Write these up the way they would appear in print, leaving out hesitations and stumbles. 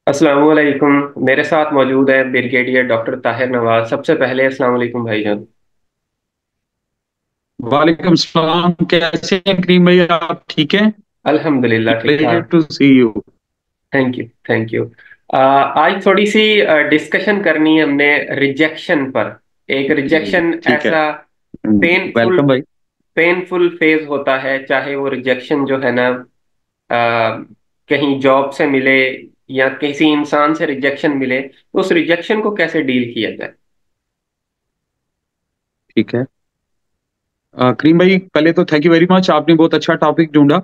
अस्सलाम वालेकुम। मेरे साथ मौजूद है ब्रिगेडियर डॉक्टर ताहिर नवाज। सबसे पहले अस्सलाम वालेकुम भाईजान। वालेकुम सलाम। कैसे हैं करीम भाई, आप ठीक हैं? अल्हम्दुलिल्लाह ठीक प्लेजर ठाक। To see you. Thank you thank you. आज थोड़ी सी डिस्कशन करनी है हमने रिजेक्शन पर। एक जी रिजेक्शन ठीक है। ऐसा पेनफुल वेलकम भाई। पेनफुल फेज होता है, चाहे वो रिजेक्शन जो है ना कहीं जॉब से मिले या किसी इंसान से रिजेक्शन मिले, तो उस रिजेक्शन को कैसे डील किया जाए। ठीक है। करीम भाई, पहले तो थैंक यू वेरी मच, आपने बहुत अच्छा टॉपिक ढूंढा।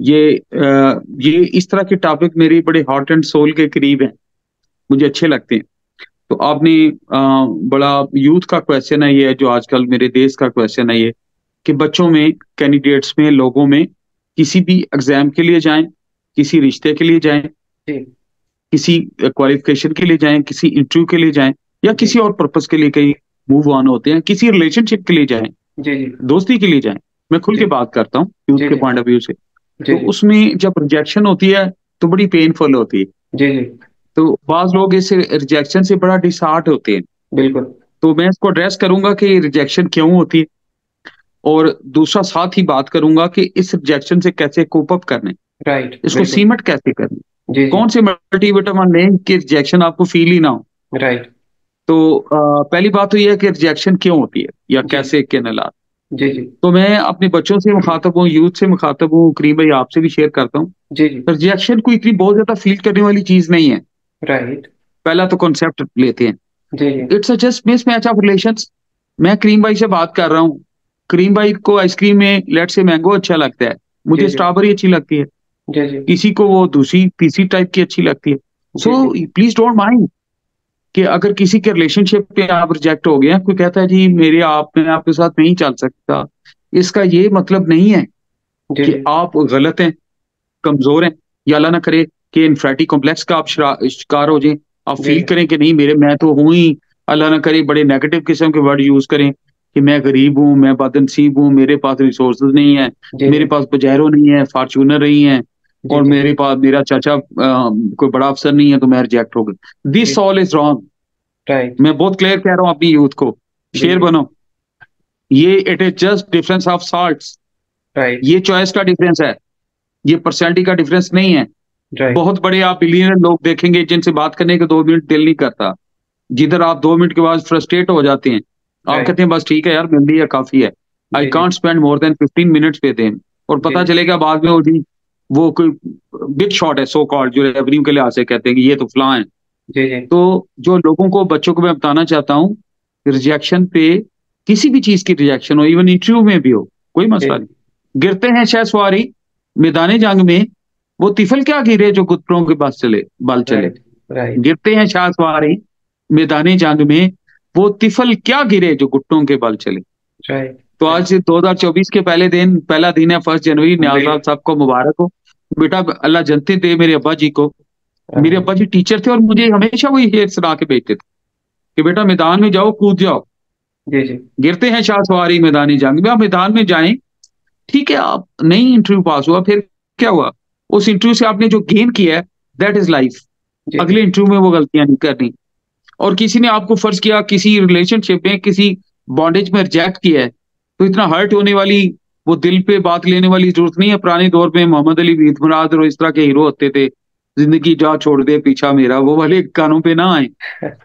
ये इस तरह के टॉपिक मेरी बड़े हार्ट एंड सोल के करीब हैं, मुझे अच्छे लगते हैं। तो आपने बड़ा यूथ का क्वेश्चन है ये, जो आजकल मेरे देश का क्वेश्चन है ये, कि बच्चों में, कैंडिडेट्स में, लोगों में, किसी भी एग्जाम के लिए जाएं, किसी रिश्ते के लिए जाएं, जी किसी क्वालिफिकेशन के लिए जाएं, किसी इंटरव्यू के लिए जाएं, या जी किसी और पर्पस के लिए कहीं मूव ऑन होते हैं, किसी रिलेशनशिप के लिए जाएं, जी जी दोस्ती के लिए जाएं। मैं खुल के जी बात करता हूँ यूथ जी के जी पॉइंट ऑफ व्यू से। जी तो जी उसमें जब रिजेक्शन होती है तो बड़ी पेनफुल होती है। जी जी तो बाज लोग इस रिजेक्शन से बड़ा डिसहार्ट होते हैं। बिल्कुल। तो मैं इसको एड्रेस करूंगा कि रिजेक्शन क्यों होती है, और दूसरा साथ ही बात करूंगा कि इस रिजेक्शन से कैसे कोप अप करने, राइट इसको बिल्कुल। सीमेंट कैसे करने, जी जी कौन से मल्टीविटामिन लें कि रिजेक्शन आपको फील ही ना हो। राइट। तो पहली बात तो ये है कि रिजेक्शन क्यों होती है या जी कैसे किन हालात। जी जी तो मैं अपने बच्चों से मुखातब हूँ, यूथ से मुखातब हूँ, करीम भाई आपसे भी शेयर करता हूँ। जी जी रिजेक्शन कोई इतनी बहुत ज्यादा फील करने वाली चीज नहीं है। राइट। पहला तो कॉन्सेप्ट लेते हैं, जी जी it's a just mismatch of relations. मैं करीम भाई से बात कर रहा हूँ, करीम भाई को आइसक्रीम में लेट से मैंगो अच्छा लगता है, जी मुझे जी स्ट्रॉबेरी अच्छी लगती है, जी जी किसी को वो दूसरी तीसरी टाइप की अच्छी लगती है। जी सो जी प्लीज डोंट माइंड कि अगर किसी के रिलेशनशिप पे आप रिजेक्ट हो गए हैं, कोई कहता है जी मेरे आप मैं आपके साथ नहीं चल सकता, इसका ये मतलब नहीं है जी कि जी आप गलत हैं, कमजोर हैं, या अल्लाह ना करे कि इन्फिनिटी कॉम्प्लेक्स का आप शिकार हो जाएं। आप जी फील करें कि नहीं मेरे, मैं तो हूं ही, अल्लाह ना करे बड़े नेगेटिव किस्म के वर्ड यूज करें कि मैं गरीब हूं, मैं बदनसीब हूं, मेरे पास रिसोर्सेज नहीं है, जी मेरे पास पजेरो नहीं है, फॉर्चूनर नहीं है, जी और जी मेरे पास मेरा चाचा कोई बड़ा अफसर नहीं है, तो मैं रिजेक्ट हो गया। जी this all is wrong. Right. मैं बहुत क्लियर कह रहा हूँ अपनी यूथ को, जी शेर जी बनो। ये it is just difference of salts. Right ये चॉइस का डिफरेंस है, ये पर्सनैलिटी का डिफरेंस नहीं है। राइट। बहुत बड़े आप बिलियनर लोग देखेंगे जिनसे बात करने के 2 मिनट दिल नहीं करता, जिधर आप 2 मिनट के बाद फ्रस्ट्रेट हो जाते हैं, आप राइट। कहते हैं बस ठीक है यार, मिल लिया काफी है, आई जी जी can't spend more than 15 minutes with him. और जी पता जी चलेगा बाद में वो जी, वो कोई बिग शॉट है सो कॉल्ड, जो रेवेन्यू के लिहाज से कहते हैं कि ये तो फलां है। जी जी तो जो लोगों को, बच्चों को मैं बताना चाहता हूँ, रिजेक्शन पे, किसी भी चीज की रिजेक्शन हो, इवन इंटरव्यू में भी हो, कोई मसला जी नहीं। गिरते हैं शह सवारी मैदानी जंग में, वो तिफल क्या गिरे जो घुटनों के बस चले, बल चले। राइट राइट गिरते हैं शाह सवारी मैदानी जंग में, वो तिफल क्या गिरे जो घुटनों के बल चले। राइट तो राइट। आज 2024 के पहला दिन है, 1 जनवरी, न्याज बिल साहब सबको मुबारक हो। बेटा अल्लाह जनती दे मेरे अब्बा जी को। मेरे आमीन। अब्बा जी टीचर थे और मुझे हमेशा वही शेर सुना के भेजते थे कि बेटा मैदान में जाओ, कूद जाओ। जी जी गिरते हैं शाह सवारी मैदानी जंग में, आप मैदान में जाएं। ठीक है, आप नहीं इंटरव्यू पास हुआ, फिर क्या हुआ? उस इंटरव्यू से आपने जो गेन किया है, दैट इज लाइफ। जी जी अगले इंटरव्यू में वो गलतियां नहीं करनी। और किसी ने आपको फर्ज किया, किसी रिलेशनशिप में, किसी बॉन्डेज में रिजेक्ट किया है, तो इतना हर्ट होने वाली, वो दिल पे बात लेने वाली जरूरत नहीं है। पुराने दौर में मोहम्मद अली, ईद मुराद और इस तरह के हीरो होते थे, जिंदगी जा छोड़ दे पीछा मेरा, वो वाले गानों पे ना आए,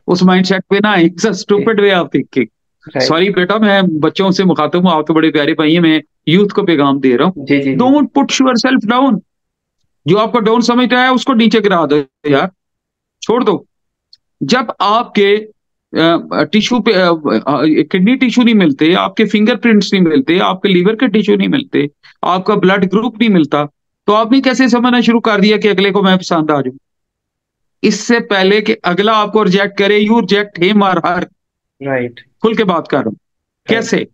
उस माइंडसेट पे ना आए। इट्स अ जी stupid way of thinking. Right. Sorry बेटा, मैं बच्चों से मुखातिब हूँ, आप तो बड़े प्यारे भाई हैं, मैं यूथ को पैगाम दे रहा हूँ। जी जी जी don't put yourself down. जो आपको डाउन समझ रहा है उसको नीचे गिरा दो यार, छोड़ दो। जब आपके टिश्यू पे किडनी टिश्यू नहीं मिलते, आपके फिंगरप्रिंट्स नहीं मिलते, आपके लीवर के टिश्यू नहीं मिलते, आपका ब्लड ग्रुप नहीं मिलता, तो आपने कैसे समझना शुरू कर दिया कि अगले को मैं पसंद आ जाऊं? इससे पहले कि अगला आपको रिजेक्ट करे, यू रिजेक्ट हिम और हर। राइट खुल के बात कर रहा हूं। राइट। कैसे?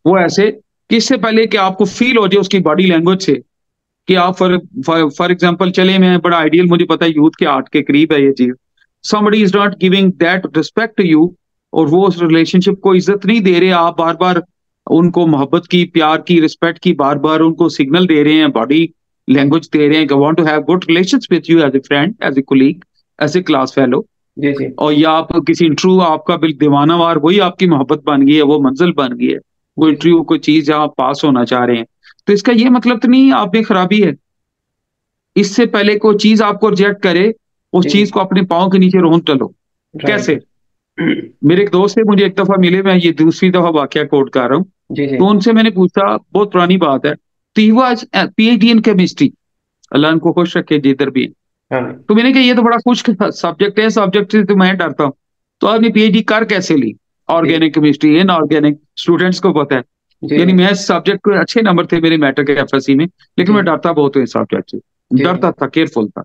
वो ऐसे कि इससे पहले कि आपको फील हो जाए उसकी बॉडी लैंग्वेज से कि आप फॉर एग्जांपल, चले मैं बड़ा आइडियल, मुझे पता है यूथ के आर्ट के करीब है ये चीज, somebody is not giving that respect to you, और वो उस रिलेशनशिप को इज्जत नहीं दे रहे, आप बार बार उनको मोहब्बत की, प्यार की, रिस्पेक्ट की बार बार उनको सिग्नल दे रहे हैं, बॉडी लैंग्वेज दे रहे हैं, want to have good relations with you as a friend, as a colleague, as a class fellow, जी जी और या आप किसी इंटरव्यू आपका बिल दीवाना वार वही आपकी मोहब्बत बन गई है, वो मंजिल बन गई है, कोई जी इंटरव्यू कोई चीज जहाँ आप पास होना चाह रहे हैं, तो इसका ये मतलब तो नहीं आप में खराबी है। इससे पहले कोई चीज आपको रिजेक्ट करे, उस जी चीज को अपने पाँव के नीचे रोन टलो। राइट। कैसे? मेरे एक दोस्त से मुझे एक दफा मिले, मैं ये दूसरी दफा वाकया कोट कर रहा हूँ। जी जी तो उनसे मैंने पूछा, बहुत पुरानी बात है, तो he was PhD in chemistry, अल्लाह उनको खुश रखे जिधर भी है। हाँ तो मैंने कहा ये तो बड़ा खुश सब्जेक्ट है, सब्जेक्ट से तो मैं डरता हूँ। तो आपने PhD कर कैसे ली? जी ऑर्गेनिक केमिस्ट्री, इनऑर्गेनिक, स्टूडेंट्स को पता है। जी यानी जी मैं सब्जेक्ट को अच्छे नंबर थे मेरे मैट्रिक के FSC में, लेकिन जी मैं डरता बहुत हूँ इस सब्जेक्ट से, जी जी डरता था, केयरफुल था।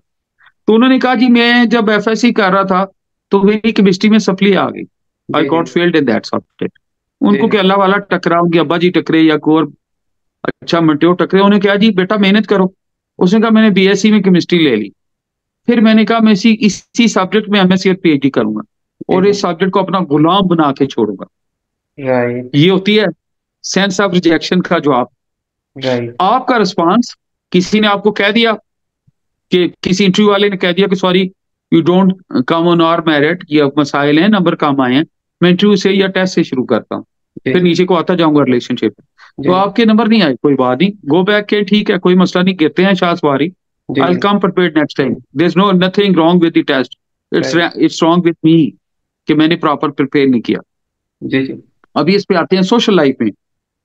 तो उन्होंने कहा जी मैं जब FSC कर रहा था तो मेरी केमिस्ट्री में सप्ली आ गई, आई जी जी got failed in that subject. जी उनको जी क्या अल्लाह वाला टकरा, उनके अब्बा जी टकरे या कोई और अच्छा मंट्यो टकरे, उन्होंने कहा जी बेटा मेहनत करो। उसने कहा मैंने BSc में केमिस्ट्री ले ली। फिर मैंने कहा मैं इसी सब्जेक्ट में MSc और PhD करूंगा, जी और जी इस सब्जेक्ट को अपना गुलाम बना के छोड़ूंगा। राइट ये होती है सेंस ऑफ रिजेक्शन का जवाब। राइट आपका रिस्पांस, किसी ने आपको कह दिया कि किसी इंटरव्यू वाले ने कह दिया कि sorry you don't come on our merit, ये अब मसाइल हैं, नंबर कम आए हैं, मैं इंटरव्यू से या टेस्ट से शुरू करता हूँ, जी फिर नीचे को आता जाऊंगा रिलेशनशिप। तो जी आपके नंबर नहीं आए, कोई बात नहीं, गो बैक के, ठीक है, कोई मसला नहीं, गिरते हैं शायद सवारी, जी आई जी come prepared next time, there is no nothing wrong with the test, it's right it's wrong with me कि मैंने प्रॉपर प्रिपेयर नहीं किया। जी जी अभी इस पे आते हैं सोशल लाइफ में,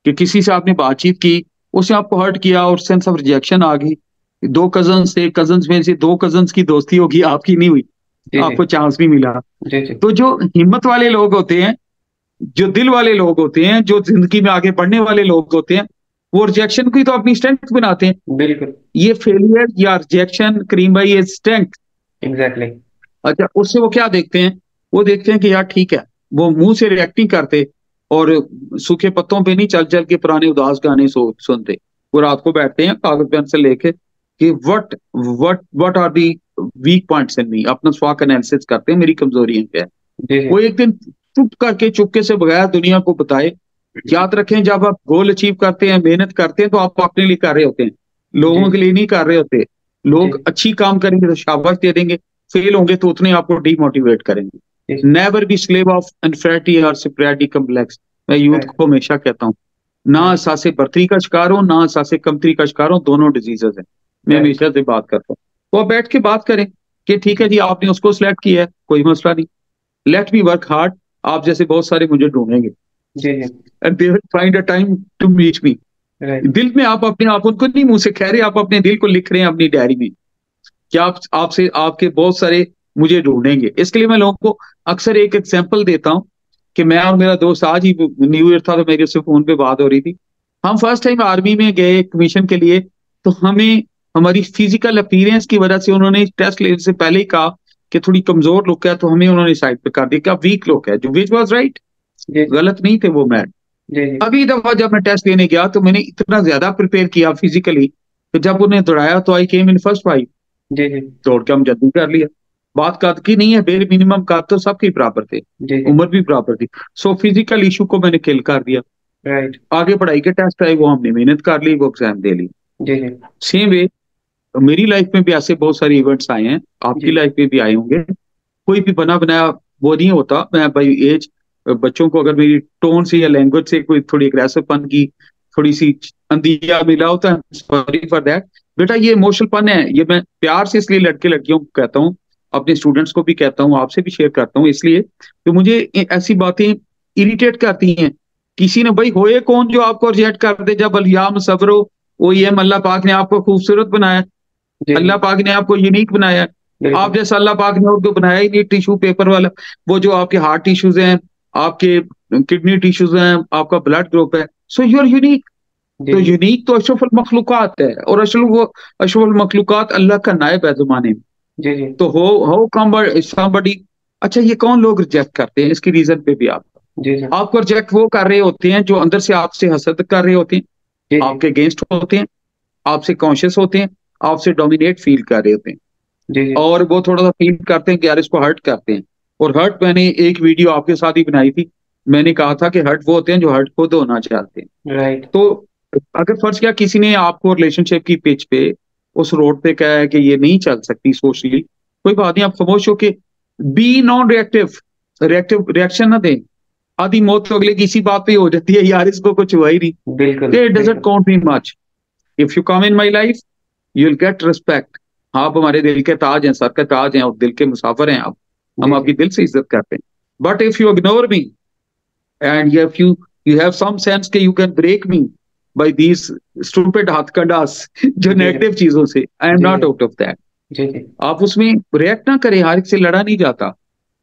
कि किसी से आपने बातचीत की, उसने आपको हर्ट किया और सेंस ऑफ रिजेक्शन आ गई। दो कजन्स थे, कजन्स में से दो कजन्स की दोस्ती होगी, आपकी नहीं हुई, जी जी आपको चांस नहीं मिला। जी जी तो जो हिम्मत वाले लोग होते हैं, जो दिल वाले लोग होते हैं, जो जिंदगी में आगे बढ़ने वाले लोग होते हैं, वो रिजेक्शन को ही तो अपनी स्ट्रेंथ बनाते हैं। बिल्कुल ये फेलियर या रिजेक्शन करीम भाई, ये स्ट्रेंथ। एग्जैक्टली अच्छा, उससे वो क्या देखते हैं? वो देखते हैं कि यार ठीक है, वो मुंह से रिएक्ट नहीं करते, और सूखे पत्तों पे नहीं चल चल के पुराने उदास गाने सुनते। वो रात को बैठते हैं कागज पेंसिल लेके कि what are the weak points in me, अपना स्वाक एनालिसिस करते हैं, मेरी कमजोरियां क्या है। जी जी वो एक दिन चुप करके, चुपके से, बगैर दुनिया को बताए। याद रखें, जब आप गोल अचीव करते हैं, मेहनत करते हैं, तो आप अपने लिए कर रहे होते हैं, जी लोगों के लिए नहीं कर रहे होते। जी लोग अच्छी काम करेंगे तो शाबाश दे देंगे, फेल होंगे तो उतने आपको डीमोटिवेट करेंगे। जी never be slave of inferiority और सुपीरियरिटी कम्प्लेक्स। मैं यूथ राइट को हमेशा कहता हूँ, ना राइट एहसास बर्तरी का शिकार हो, ना एहसास कमतरी का शिकार हो, दोनों डिजीजेस हैं। मैं राइट हमेशा से बात करता हूँ, तो आप बैठ के बात करें कि ठीक है जी, आपने उसको सिलेक्ट किया है, कोई मसला नहीं, लेट मी वर्क हार्ड। आप जैसे बहुत सारे मुझे ढूंढेंगे, जी जी and they will find a time to meet me. Right दिल में आप अपने आप, उनको नहीं मुंह से कह रहे, आप अपने दिल को लिख रहे हैं अपनी डायरी में कि आप, आपसे आपके बहुत सारे मुझे ढूंढेंगे। इसके लिए मैं लोगों को अक्सर एक एग्जांपल देता हूँ कि मैं और मेरा दोस्त, आज ही न्यू ईयर था तो मेरे से फोन पे बात हो रही थी, हम फर्स्ट टाइम आर्मी में गए कमीशन के लिए। तो हमें हमारी फिजिकल अपीयरेंस की वजह से उन्होंने टेस्ट लेने से पहले ही कहा कि थोड़ी कमजोर लुक है, तो हमें उन्होंने साइड पे कर दिया कि आप वीक लुक है, जो विच वॉज राइट, जी जी गलत नहीं थे वो मैट। जी जी अभी दफा जब मैं टेस्ट देने गया तो मैंने इतना ज्यादा प्रिपेयर किया फिजिकली, तो जब उन्हें दौड़ाया तो आई केम इन फर्स्ट 5, जी जी दौड़ के हम जल्दी कर लिया। बात कद की नहीं है, बेर मिनिमम कद तो सबके बराबर थे, जी जी उम्र भी बराबर थी। सो फिजिकल इशू को मैंने किल कर दिया। राइट आगे पढ़ाई के टेस्ट आए, वो हमने मेहनत कर ली, वो एग्जाम दे ली। जी जी सेम वे मेरी लाइफ में भी ऐसे बहुत सारे इवेंट्स आए हैं, आपकी जी लाइफ में भी आए होंगे। कोई भी बना बनाया वो नहीं होता। मैं बाई एज बच्चों को, अगर मेरी टोन से या लैंग्वेज से कोई थोड़ी अग्रेसिवपन की थोड़ी सी अंदिया मिला होता है, सॉरी फॉर दैट। बेटा ये इमोशनलपन है, ये मैं प्यार से इसलिए लड़के लड़कियों को कहता हूँ, अपने स्टूडेंट्स को भी कहता हूँ, आपसे भी शेयर करता हूँ, इसलिए कि मुझे ऐसी बातें इरिटेट करती हैं। किसी ने भाई होए कौन जो आपको रिजेक्ट कर दे, जब अलियाम सब्रो, वो ये अल्लाह पाक ने आपको खूबसूरत बनाया, जी जी अल्लाह पाक ने आपको यूनिक बनाया। आप बिल्कुल जैसा अल्लाह पाक ने उनको बनाया ही नहीं, टिश्यू पेपर वाला। वो जो आपके हार्ट टिश्यूज हैं, आपके किडनी टिश्यूज हैं, आपका ब्लड ग्रुप है, सो यू आर यूनिक। जी तो जी यूनिक तो अशरफुल मखलूकात है, और अशरफुल मखलूकात अल्लाह का नायब है जमाने में। जी जी तो हो कम somebody। अच्छा, ये कौन लोग रिजेक्ट करते हैं, इसकी रीजन पे भी जी जी आपको रिजेक्ट वो कर रहे होते हैं जो अंदर से आपसे हसद कर रहे होते हैं, जी जी आपके अगेंस्ट होते हैं, आपसे कॉन्शियस होते हैं, आपसे डोमिनेट फील कर रहे होते हैं, जी जी और वो थोड़ा सा फील करते हैं कि यार इसको हर्ट करते हैं। और हर्ट, मैंने एक वीडियो आपके साथ ही बनाई थी, मैंने कहा था कि हर्ट वो होते हैं जो हर्ट खुद होना चाहते हैं। राइट तो अगर फर्ज किया किसी ने आपको रिलेशनशिप की पिच पे, उस रोड पे कहा है कि ये नहीं चल सकती सोशली, कोई बात नहीं, आप खामोश होके be non reactive, reactive reaction ना दें। आधी मौत तो अगले की इसी बात पे हो जाती है, यार इसको कुछ हुआ ही नहीं, बिल्कुल इट डजंट बिल्कुल। Count me much. If you come in my life you will get respect. आप हमारे दिल के ताज हैं, सर के ताज हैं, और दिल के मुसाफिर हैं आप, हम जी जी आपकी दिल से इज्जत करते हैं। But if you ignore me and you have some sense कि you can break me by these stupid हथकंडास जो जी नेगेटिव चीजों से, आई एम जी नॉट आउट ऑफ दैट। जी जी आप उसमें रिएक्ट ना करें, हर एक से लड़ा नहीं जाता।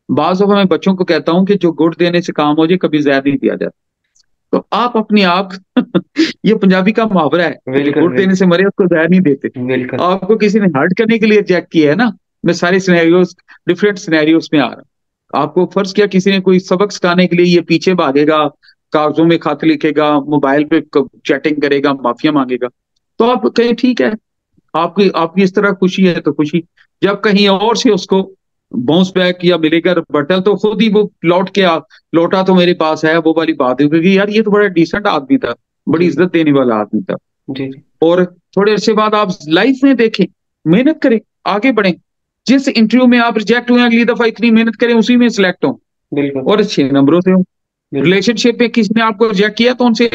बाज दफा मैं बच्चों को कहता हूँ कि जो गुड़ देने से काम हो जाए कभी जहर नहीं दिया जाता। तो आप अपनी आप ये पंजाबी का मुहावरा है कि जो बिल्कुल गुड़ देने से मरे उसको जहर नहीं देते। बिल्कुल आपको किसी ने हर्ट करने के लिए रिजेक्ट किया है ना, मैं सारे सिनेरियोस, डिफरेंट सिनेरियोस में आ रहा हूं। आपको फर्ज किया किसी ने कोई सबक सिखाने के लिए ये पीछे भागेगा, कागजों में खत लिखेगा, मोबाइल पे चैटिंग करेगा, माफिया मांगेगा, तो आप कहें ठीक है, आपकी आपकी इस तरह खुशी है तो खुशी। जब कहीं और से उसको बाउंस बैक या मिलेगा रिबटल, तो खुद ही वो लौट के लौटा तो मेरे पास है, वो वाली बात है, क्योंकि यार ये तो बड़ा डिसेंट आदमी था, बड़ी जी इज्जत देने वाला आदमी था। जी जी और थोड़े अरसे बाद आप लाइफ में देखें, मेहनत करें, आगे बढ़ें। जिस इंटरव्यू में आप रिजेक्ट हुए अगली दफा इतनी मेहनत करें उसी में सिलेक्ट हो बिल्कुल और अच्छे नंबरों से हो। बिल्कुल रिलेशनशिप में किसी ने आपको रिजेक्ट किया तो उनसे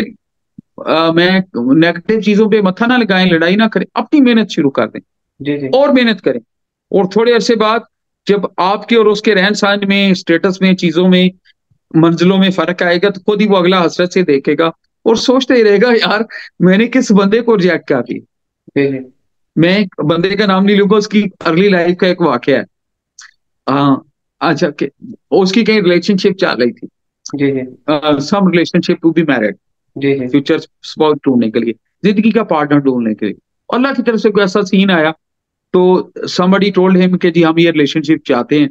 मैं नेगेटिव चीजों पे मत्था ना लगाएं, लड़ाई ना करें, अपनी मेहनत शुरू कर दें जी जी और मेहनत करें। और थोड़े अरसे बाद जब आपके और उसके रहन सहन में, स्टेटस में, चीजों में, मंजिलों में फर्क आएगा, तो खुद ही वो अगला हसरत से देखेगा और सोचते ही रहेगा, यार मैंने किस बंदे को रिजेक्ट कर दिया। जी जी मैं एक बंदे का नाम नहीं लूंगा, उसकी अर्ली लाइफ का एक वाकया है। हाँ, अच्छा कि उसकी कहीं रिलेशनशिप चल रही थी, जी जी some relationship to be married, जी जी फ्यूचर स्पाउस ढूंढने के लिए, जिंदगी का पार्टनर ढूंढने के लिए। अल्लाह की तरफ से कोई ऐसा सीन आया तो somebody told him कि जी हम ये रिलेशनशिप चाहते हैं।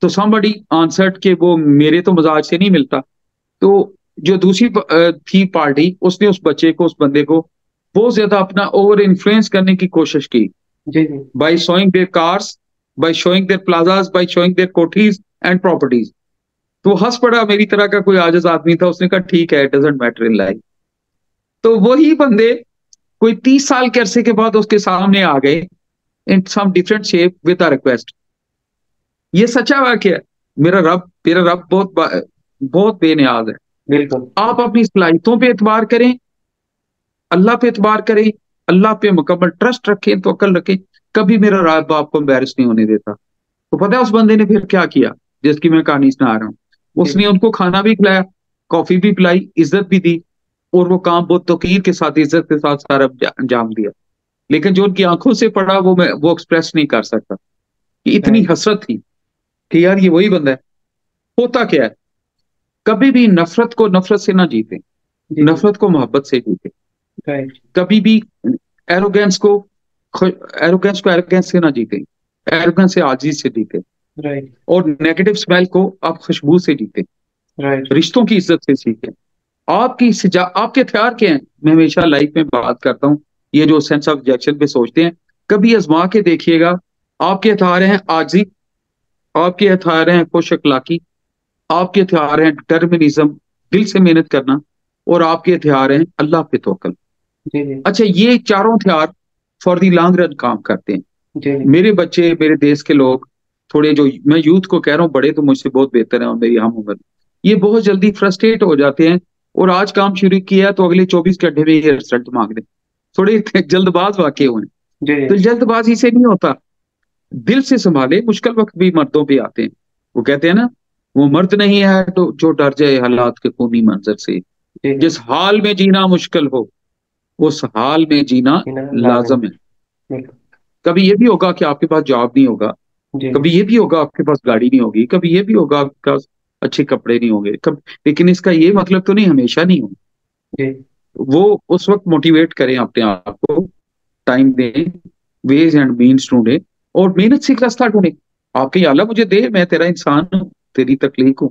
तो somebody answered कि वो मेरे तो मजाज से नहीं मिलता। तो जो दूसरी थी पार्टी, उसने उस बच्चे को, उस बंदे को बहुत ज्यादा अपना ओवर इन्फ्लुएंस करने की कोशिश की, जी जी by showing their cars, by showing their plazas, by showing their कोठीज एंड प्रॉपर्टीज। तो वो हंस पड़ा, मेरी तरह का कोई आजिज आदमी था, उसने कहा ठीक है, it doesn't matter in life. तो वही बंदे कोई 30 साल के अरसे के बाद उसके सामने आ गए in some different shape with a request. ये सच्चा वाक्य है। मेरा रब बहुत बेनियाज है। बिल्कुल आप अपनी सलाहियतों पे एतबार करें, अल्लाह पे एतबार करें, अल्लाह पे मुकम्मल ट्रस्ट रखें, तो अकल रखें, कभी मेरा रब आपको एम्बेरस नहीं होने देता। तो पता है उस बंदे ने फिर क्या किया, जिसकी मैं कहानी सुना रहा हूँ। जी उसने उनको खाना भी खिलाया, कॉफी भी पिलाई, इज्जत भी दी, और वो काम बहुत तौकीर के साथ, इज्जत के साथ सारा अंजाम दिया। लेकिन जो उनकी आंखों से पड़ा वो एक्सप्रेस नहीं कर सकता कि इतनी राइट हसरत थी कि यार ये वही बंदा है। होता क्या है, कभी भी नफरत को नफरत से ना जीते, जी जी नफरत को मोहब्बत से जीते। राइट कभी भी एरोगेंस को एरोगेंस को एरोगेंस से ना जीते, एरोगेंस से आजीज से जीते। राइट और नेगेटिव स्मेल को आप खुशबू से जीते, राइट रिश्तों की इज्जत से सीखें। आपके हथियार क्या हैं, मैं हमेशा लाइफ में बात करता हूँ। ये जो सेंस ऑफ रिजेक्शन पे सोचते हैं, कभी आजमा के देखिएगा। आपके हथियार हैं आजी, आपके हथियार हैं खुश अखलाकी, आपके हथियार हैं डिटर्मिनिज्म, दिल से मेहनत करना, और आपके हथियार हैं अल्लाह पे तवक्कल। जी जी अच्छा, ये चारों हथियार फॉर दी लॉन्ग रन काम करते हैं। जी जी मेरे बच्चे, मेरे देश के लोग, थोड़े जो, मैं यूथ को कह रहा हूँ, बड़े तो मुझसे बहुत बेहतर हैं और मेरी हम उम्र, ये बहुत जल्दी फ्रस्ट्रेट हो जाते हैं, और आज काम शुरू किया तो अगले 24 घंटे में ये रिजल्ट मांग रहे हैं। थोड़े जल्दबाज वाकई हुए हैं। जी जी तो जल्दबाजी से नहीं होता, दिल से संभाले। मुश्किल वक्त भी मर्दों पे आते हैं। वो कहते हैं ना, वो मर्द नहीं है तो जो डर जाए हालात के खूनी मंजर से। जी जी जिस हाल में जीना मुश्किल हो, उस हाल में जीना जीना लाजम लाजम है। है। बिल्कुल कभी ये भी होगा कि आपके पास जॉब नहीं होगा, जी जी कभी ये भी होगा आपके पास गाड़ी नहीं होगी, कभी ये भी होगा आपके पास अच्छे कपड़े नहीं होंगे लेकिन इसका ये मतलब तो नहीं हमेशा नहीं होगा। जी वो उस वक्त मोटिवेट करें अपने आप को, टाइम दें, वेज एंड मीन्स ढूंढे, और मेहनत से एक रास्ता ढूंढे। आपके, या अल्लाह मुझे दे, मैं तेरा इंसान हूँ, तेरी तकलीफ हूँ,